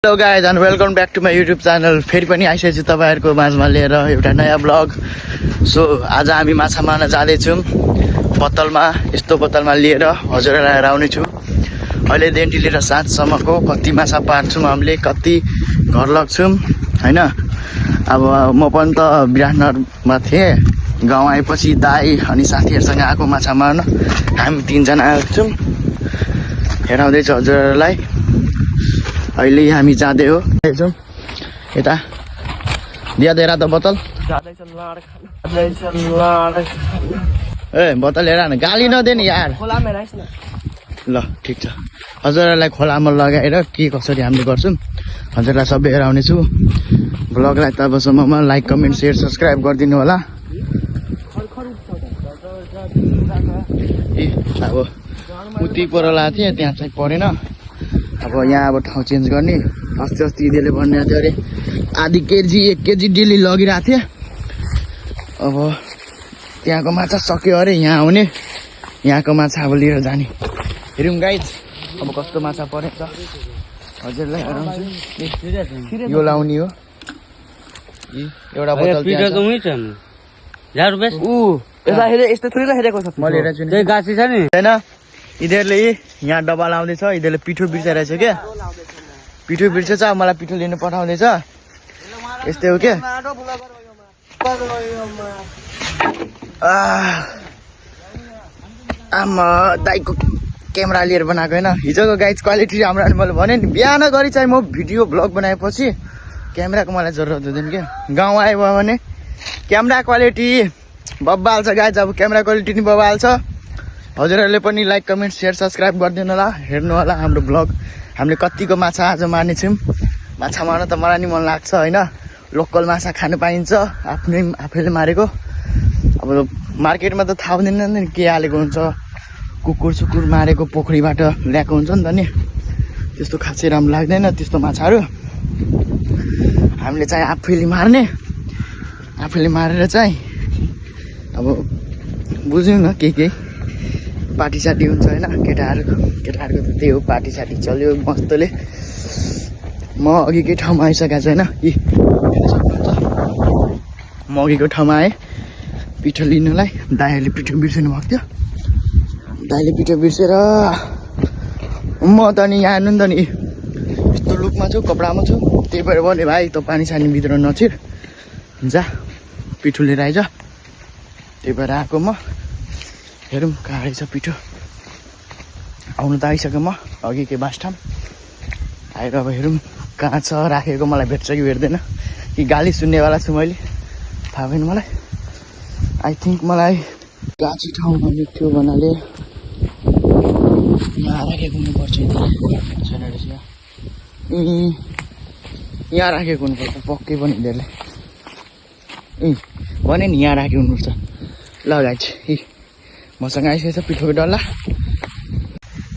Hello guys and welcome back to my YouTube channel. फेरि पनि आइसकेको छु तपाईँहरूको माझमा लिएर एउटा नयाँ ब्लग। सो आज हामी माछा मार्न जाँदैछौँ बोतलमा, यस्तो बोतलमा लिएर हजुरहरूलाई लिएर आउनेछु। अहिलेदेखि लिएर साँझसम्मको कति माछा पार्छौँ हामीले, कति घर लग्छौँ होइन। अब म पनि त विराटनगरमा थिएँ, गाउँ आएपछि दाई अनि साथीहरूसँग आएको माछा मार्न। हामी तिनजना आएको छौँ, हेराउँदैछु हजुरहरूलाई। अहिले हामी जाँदै हो यता दिएर त बोतल ए बोतल हेर न, गाली नदे नि यार। ल ठिक छ, हजुरहरूलाई खोलामा लगाएर के कसरी हामीले गर्छौँ हजुरलाई सबै हेराउने छु। ब्लगलाई तबसम्ममा लाइक कमेन्ट सेयर सब्सक्राइब गरिदिनु होला। ए अब उति पर लगाएको थिएँ, त्यहाँ चाहिँ परेन। अब यहाँ अब ठाउँ चेन्ज गर्ने। अस्ति यिनीहरूले भन्ने थियो अरे आधी केजी 1 केजी डेली लगिरहेको थिएँ। अब त्यहाँको माछा सक्यो अरे, यहाँ आउने, यहाँको माछा अब लिएर जाने। हेरौँ गाइज अब कस्तो माछा परेछ हजुरलाई हेराउँछु। यो लाउने हो, एउटा बोतल मैले हेरेको छु नि होइन। यिनीहरूले यहाँ डब्बा लाउँदैछ, यिनीहरूले पिठो बिर्साइरहेछ क्या, पिठो बिर्सेछ। मलाई पिठो लिनु पठाउँदैछ, यस्तै हो क्या। आमा दाइको क्यामेरा लिएर बनाएको होइन। हिजोको गाइज क्वालिटी राम्रो, अनि मैले भने नि बिहान गरी चाहिँ म भिडियो भ्लग बनाएपछि क्यामेराको मलाई जरुरत हुँदैन क्या। गाउँ आयो भने क्यामेरा क्वालिटी बब्बाल छ गाइज। अब क्यामेरा क्वालिटी नि बब्बाल छ। हजुरहरूले पनि लाइक कमेन्ट सेयर सब्सक्राइब गरिदिनु होला, हेर्नु होला हाम्रो ब्लग। हामीले कतिको माछा आज मार्नेछौँ। माछा मार्न त मलाई नि मन लाग्छ होइन, लोकल माछा खानु पाइन्छ, आफैले मारेको। अब मार्केटमा त थाहा हुँदैन नि के हालेको हुन्छ, कुकुर सुकुर मारेको पोखरीबाट ल्याएको हुन्छ नि त नि, त्यस्तो खासै राम्रो लाग्दैन त्यस्तो माछाहरू। हामीले चाहिँ आफैले मार्ने, आफैले मारेर चाहिँ अब बुझ्यौँ न के पार्टी साटी हुन्छ होइन। केटाहरूको त त्यही हो, पार्टी साटी चल्यो मस्तले। म अघिकै ठाउँमा आइसकेको छु होइन। म अघिको ठाउँमा आएँ पिठो लिनुलाई। दाइहरूले पिठो बिर्सिनु भएको थियो, दाइले पिठो बिर्सेर म त नि यहाँ हेर्नु नि त नि यस्तो लुकमा छु, कपडामा छु। त्यही भएर भने भाइ त पानी सानी भित्र नछिर, जा पिठो लिएर आइज। त्यही भएर आएको म। हेरौँ कहाँ रहेछ पिठो। आउनु त आइसक्यो म अघिकै बासठाम आएर। अब हेरौँ कहाँ छ राखेको, मलाई भेट्छ कि भेट्दैन, कि गाली सुन्नेवाला छु मैले, थाहा भएन मलाई। आई थिङ्क मलाई गाछी ठाउँमा थियो भन्नाले यहाँ राखेको हुनुपर्छ। छैन रहेछ यहाँ राखेको हुनुपर्छ पक्कै पनि। यिनीहरूले भने नि यहाँ राखेको हुनुपर्छ। ल गाइज मसँग आइसकेछ पिठोको डल्ला।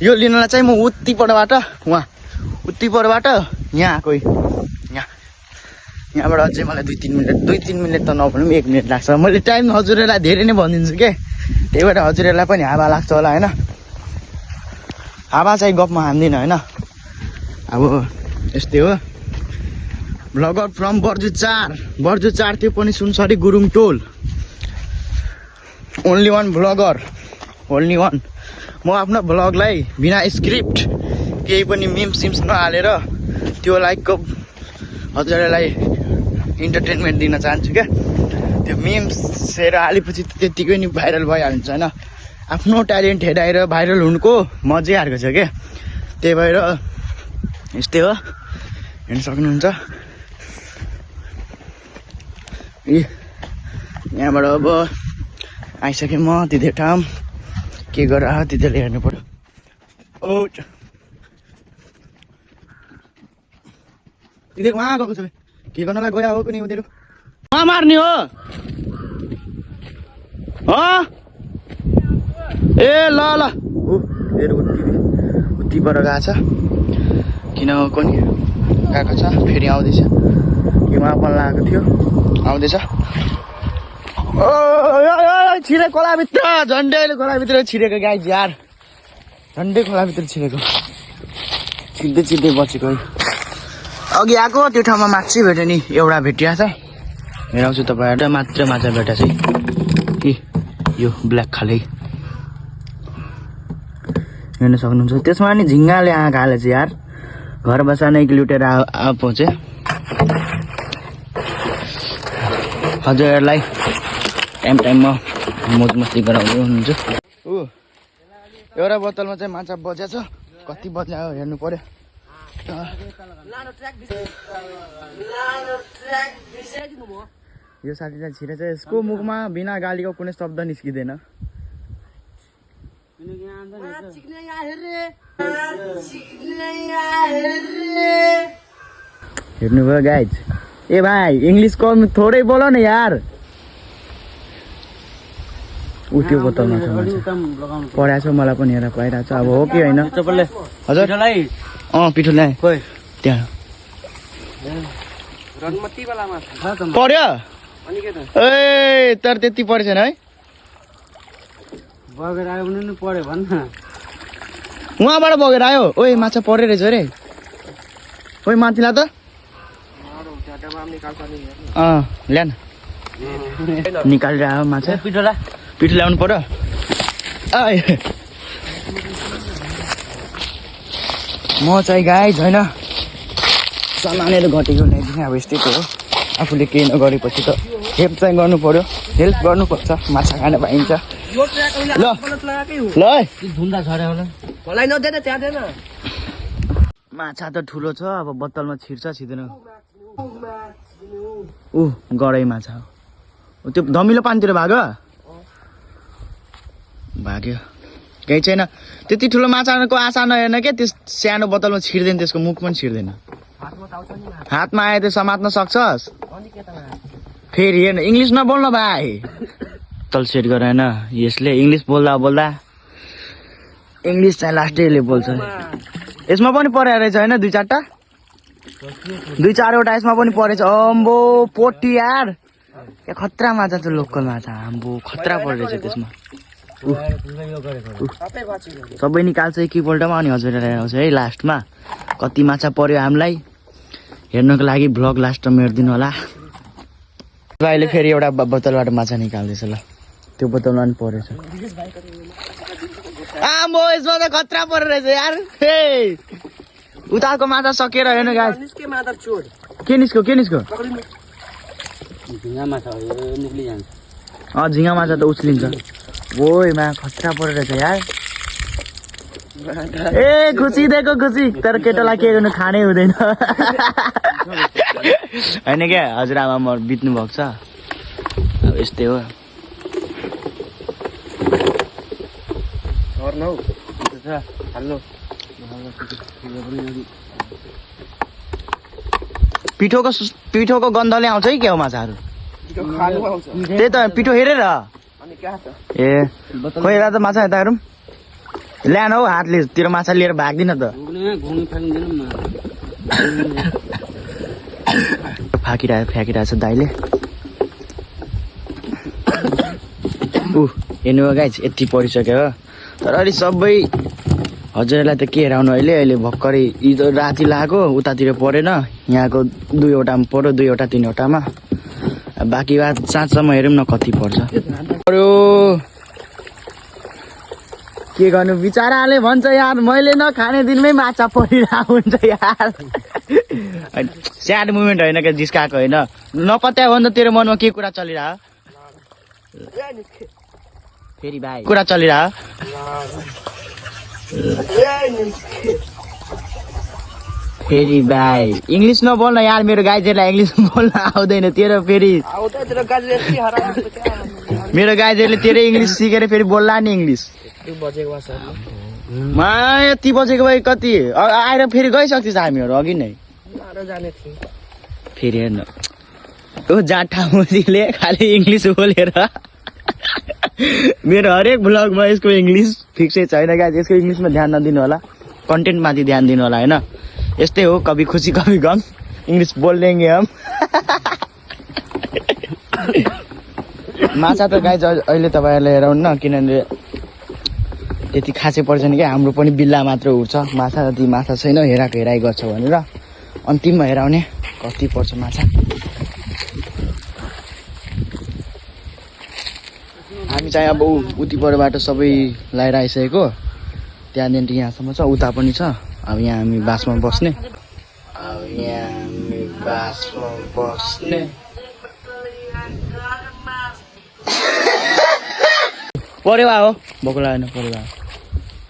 यो लिनलाई चाहिँ म उति परबाट यहाँ आएको। यहाँबाट अझै मलाई 2-3 मिनट त नभनौँ 1 मिनट लाग्छ। मैले टाइम हजुरहरूलाई धेरै नै भनिदिन्छु के, त्यही भएर हजुरहरूलाई पनि हावा लाग्छ होला होइन। हावा चाहिँ गफमा हान्दिनँ होइन। अब यस्तै हो। भ्लगर फ्रम बर्जु 4 त्यो पनि सुनसरी गुरुङ टोल। Only one vlogger, only one. म आफ्नो भ्लगलाई बिना स्क्रिप्ट केही पनि मिम्स सिम्स नहालेर त्यो लाइकको हजुरहरूलाई इन्टरटेनमेन्ट दिन चाहन्छु क्या। त्यो मिम्सहरू हालेपछि त्यत्तिकै नि भाइरल भइहाल्छ होइन। आफ्नो ट्यालेन्ट हेराएर भाइरल हुनुको मजै अर्को छ क्या। त्यही भएर यस्तै हो, हेर्न सक्नुहुन्छ। यहाँबाट अब आइसकेँ म त्यति ठाउँ। के गरेर त्यतिले हेर्नु पर्यो। ओ तिनीहरू उहाँ गएको छ, के गर्नलाई गयो हो कुनै उनीहरू उहाँ मार्ने हो। ए ल उति पर गएको छ, किन कोनी गएको छ, फेरि आउँदैछ। कि उहाँ पनि लगाएको थियो, आउँदैछ। छिरे खोलाभित्र, झन्डै खोलाभित्र छिरेको गाइज यार, झन्डै खोलाभित्र छिरेको, चिन्दै बचेको है। अघि आएको त्यो ठाउँमा माछै भेट्यो नि एउटा भेटिया छ हेराउँछु तपाईँहरूलाई मात्र माछा भेटेको छ कि यो ब्ल्याक खाले हेर्न सक्नुहुन्छ त्यसमा नि झिङ्गाले आँखा हालेछ यार घर बसा नै लुटेर पहुँचे हजुरहरूलाई टाइम टाइममा मोज मस्ती गराउँदै हुनुहुन्छ एउटा बोतलमा चाहिँ माछा बजेको छ कति बज्यो हेर्नु पर्यो यो साथीलाई छिरे चाहिँ यसको मुखमा बिना गालीको कुनै शब्द निस्किँदैन हेर्नुभयो गाइज ए भाइ इंग्लिश कम थोड़े बोलो न यार उठ्यो बोतलमा छ पढाएको छ मलाई पनि हेरेर पाइरहेको छ अब हो कि होइन हजुर पिठो ल्याए त्यहाँ पर्यो ए तर त्यति परेको छैन है बगेर आयो भने नि पर्यो भन्न उहाँबाट बगेर आयो ओए माछा परे रहेछ अरे ओए माथिला त ल्यान निकालेर आयो माछा पिठो ल्याउनु पर्यो म चाहिँ गाई छैन सामानहरू घटेको ल्याइदिने अब यस्तै हो आफूले केही नगरेपछि त हेल्प चाहिँ गर्नु पर्यो हेल्प गर्नुपर्छ माछा खान पाइन्छ ल ल माछा त ठुलो छ अब बोतलमा छिर्छ छिर्दैन गरै माछा हो त्यो धमिलो पानीतिर भाग्यो केही छैन त्यति ठुलो माछाको आशा नहेर्न क्या त्यस सानो बोतलमा छिर्दैन त्यसको मुख पनि छिर्दैन हातमा आए त समात्न सक्छस् फेरि हेर्न इङ्ग्लिस नबोल्न भाइ तल सेट गरेन यसले इङ्ग्लिस बोल्दा बोल्दा इङ्ग्लिस चाहिँ लास्टैले बोल्छ यसमा पनि परेको रहेछ होइन दुई चारवटा यसमा पनि परेछ अम्बो पोटी यार खतरा माछा छ लोकल माछा आम्बो खतरा परेछ त्यसमा सबै निकाल्छ एकैपल्टमा अनि हजुर आउँछ है लास्टमा कति माछा पर्यो हामीलाई हेर्नको लागि भ्लग लास्टमा हेरिदिनु होला अहिले फेरि एउटा बोतलबाट माछा निकाल्दैछ ल त्यो बोतलमा पनि परेछ आम्बो यसमा त खतरा परेर रहेछ यार उताको माछा सकेर हेर्नु गाइस के निस्क्यो झिङ्गा माछा त उछलिन्छ ओइ मा खतरा परेर रहेछ यार ए खुसी दिएको खुसी तर केटालाई के गर्नु खानै हुँदैन होइन क्या हजुरआमा म बित्नु भएको छ अब यस्तै हो पिठोको गन्धले आउँछ है क्या माछाहरू त्यही त पिठो हेरेर ए खोइ त माछा यता हेरौँ ल्यान हौ हातले तेरो माछा लिएर भाग्दिन त फ्याँकिरहेछ दाइले हेर्नु गाइस यति परिसक्यो हो तर अहिले सबै हजुरलाई त के हेराउनु अहिले भर्खरै हिजो राति लाग्यो उतातिर परेन यहाँको दुईवटामा पर्यो दुईवटा तिनवटामा बाँकी बात साँझसम्म हेरौँ न कति पर्छ के गर्नु बिचाराले भन्छ यार मैले नखाने दिनमै माछा परिरहेको हुन्छ यार स्याड मुमेन्ट होइन क्या जिस्काएको होइन नपत्या हो नि त तेरो मनमा के कुरा चलिरह फेरि भाइ कुरा चलिरह फेरि भाइ इङ्ग्लिस नबोल्न यार मेरो गाइजहरूलाई इङ्ग्लिस बोल्न आउँदैन तेरो फेरि मेरो गाइजहरूले तेरो इङ्ग्लिस सिकेर फेरि बोल्ला नि इङ्ग्लिस मा यति बजेको भाइ कति आएर फेरि गइसक्छौँ हामीहरू अघि नै फेरि हेर्न ओ जाठा मुजीले खालि इङ्ग्लिस बोलेर मेरो हरेक ब्लगमा यसको इङ्ग्लिस फिक्सै छैन गाइस यसको इङ्ग्लिसमा ध्यान नदिनु होला कन्टेन्टमाथि ध्यान दिनु होला होइन यस्तै हो कभी खुसी कभी गम इङ्ग्लिस बोल्देंगे हम माछा त गाइस अहिले तपाईँहरूले हेराउनु न किनभने त्यति खासै पर्छ नि क्या हाम्रो पनि बिल्ला मात्र उठ्छ माछा जति माछा छैन हेराको हेराइ गर्छ भनेर अन्तिममा हेराउने कति पर्छ माछा। हामी चाहिँ अब उति परबाट सबै लाएर आइसकेको, त्यहाँदेखि यहाँसम्म छ, उता पनि छ। अब यहाँ हामी बासमा बस्ने, परेवा हो बकुला होइन,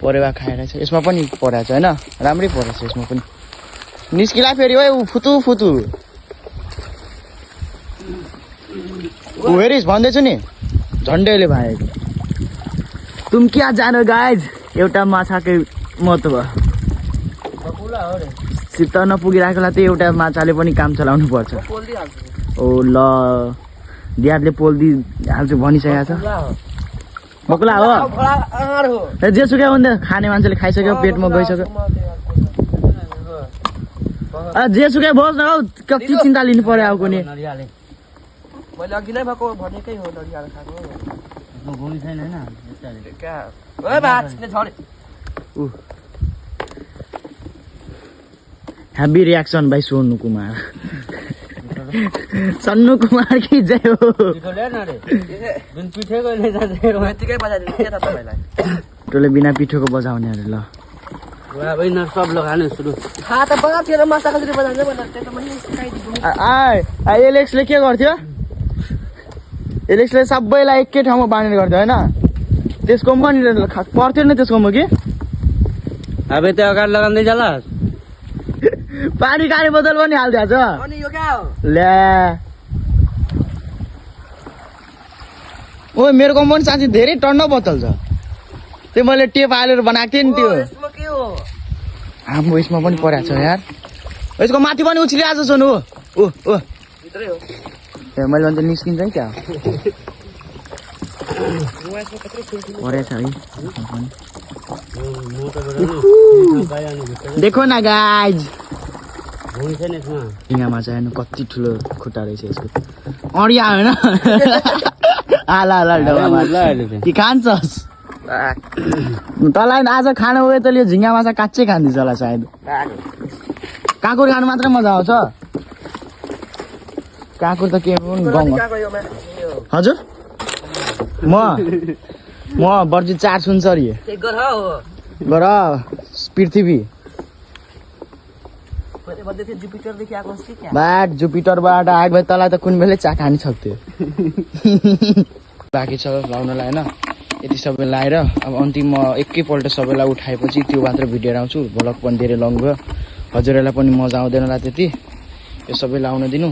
परेवा खाएर छ। यसमा पनि परेको छ होइन, राम्रै परेको छ यसमा पनि। निस्किला फेरि है फुतु ऊ हेरिस् भन्दैछु नि, झन्डैले भाएको। तुम क्या जानो गाइज, एउटा माछाकै महत्त्व सित नपुगिरहेकोलाई त एउटा माछाले पनि काम चलाउनु पर्छ। ओ ल दियारले पोल दिइहाल्छु भनिसकेको छ। बकुला हो जेसुकै हुँदै खाने मान्छेले खाइसक्यो, पेटमा गइसक्यो। जेसुकै होस् न हौ, कति चिन्ता लिनु पर्यो अब कुनै। मैले अघि नै भएको भनेकै हो नरियाल खाएको घुमी छैन हैन ओए भात ने झरे हैप्पी रिएक्सन भाइ सोनु कुमार सन्नु कुमार की जय हो। पिठो ल्याएर न रे जुन पिठेको ले जान्छ यतिकै बजाइदिनु के त तपाईलाई टोले बिना पिठोको बजाउने अरे ल वा भाइ न सब लगाने सुरु खा त बगा तेरो माछा कसरी बजाउँछ भन्दा त्यो त मैले सिकाइदिनु। आइ एलेक्सले के गर्थ्यो, एलेक्सले सबैलाई एकै ठाउँमा बाँडेर गर्थ्यो होइन, त्यसको पनि पर्थ्यो नि त्यसकोमा कि। अब त्यो अगाडि लगाउँदै जाला पानी खाने बोतल पनि हालिदिएको छ। अनि यो क्या हो ल्या ओ मेरोकोमा पनि साँच्चै धेरै टन्नो बोतल छ, त्यो मैले टेप हालेर बनाएको थिएँ नि त्यो। यसमा के हो हाम्रो यसमा पनि परेको छ यार, यसको माथि पनि उछिलिरहेको छ सोनु। ओ भित्रै हो ए मैले अन्त निस्किन्छ है क्या परेछ है। देखो न गाइज झिङ्गा माछा हेर्नु कति ठुलो खुट्टा रहेछ यसको, अडिया होइन आला डब्बामा कि खान्छस् तँलाई आज खानु गयो त यो झिङ्गा माछा काँच्चै खाँदैछ होला सायद। काँकुर खानु मात्रै मजा आउँछ, काँकुर त के हो गाउँमा। हजुर म बर्जी 4 सुनसरी गर पृथ्वी बाट जुपिटरबाट आएको भए तँलाई त कुन बेलै चाक हानि सक्थ्यो। बाँकी छ लाउनलाई होइन, यति सबै लाएर अब अन्तिम म एकैपल्ट सबैलाई उठाएपछि त्यो मात्र भिडियो आउँछु। भ्लग पनि धेरै लङ भयो, हजुरहरूलाई पनि मजा आउँदैन होला त्यति, यो सबै लाउन दिनु।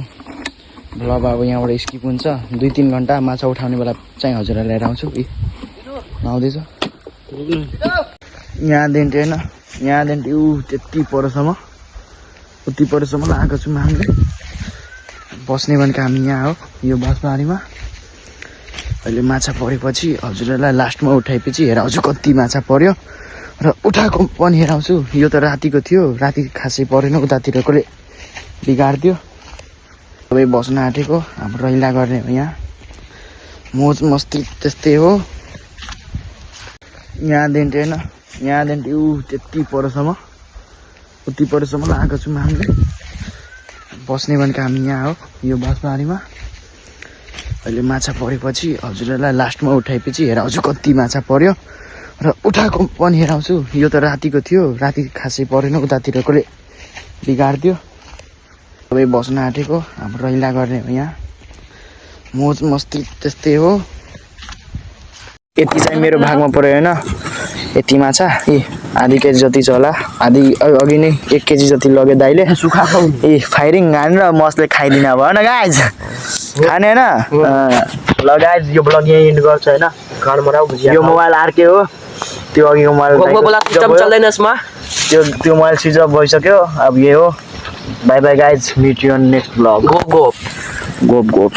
भ्लग अब यहाँबाट स्किप हुन्छ, 2-3 घन्टा माछा उठाउने बेला चाहिँ हजुरलाई लिएर आउँछु। आउँदैछ यहाँदेखि होइन, यहाँदेखि ऊ त्यति परसम्म उति परसम्म आएको छौँ हामीले। बस्ने भनेको हामी यहाँ हो यो बसबारीमा। अहिले माछा परेपछि हजुरहरूलाई लास्टमा उठाएपछि हेराउँछु कति माछा पर्यो र उठाएको पनि हेराउँछु। यो त रातिको थियो, राति खासै परेन, उतातिरकोले बिगारिदियो। सबै बस्न आँटेको, हाम्रो रैला गर्ने हो यहाँ, मोज मस्ती त्यस्तै हो। यहाँदेखि होइन, यहाँदेखि ऊ त्यति परसम्म उति परसम्म आएको छौँ हामीले। बस्ने भनेको हामी यहाँ हो यो बसबारीमा। अहिले माछा परेपछि हजुरहरूलाई लास्टमा उठाएपछि हेराउँछु कति माछा पर्यो र उठाएको पनि हेराउँछु। यो त रातिको थियो, राति खासै परेन, उतातिरकोले बिगारिदियो। सबै बस्न आँटेको, हाम्रो रैला गर्ने हो यहाँ, मोज मस्ती त्यस्तै हो। यति चाहिँ मेरो भागमा पर्यो होइन, यति माछा आधी केजी जति छ होला, आधी अघि नै 1 केजी जति लग्यो दाइले सुखाएको। फायरिङ हानेर मसले खाइदिन भएन गाइज, खाने होइन। ल गाइज यो ब्लग यहीँ एन्ड गर्छ होइन। यो मोबाइल अर्कै हो, त्यो अघिको मोबाइल चल्दैन यसमा, त्यो मोबाइल स्विच अफ भइसक्यो। अब यही हो, bye bye guys, meet you on next vlog. Gop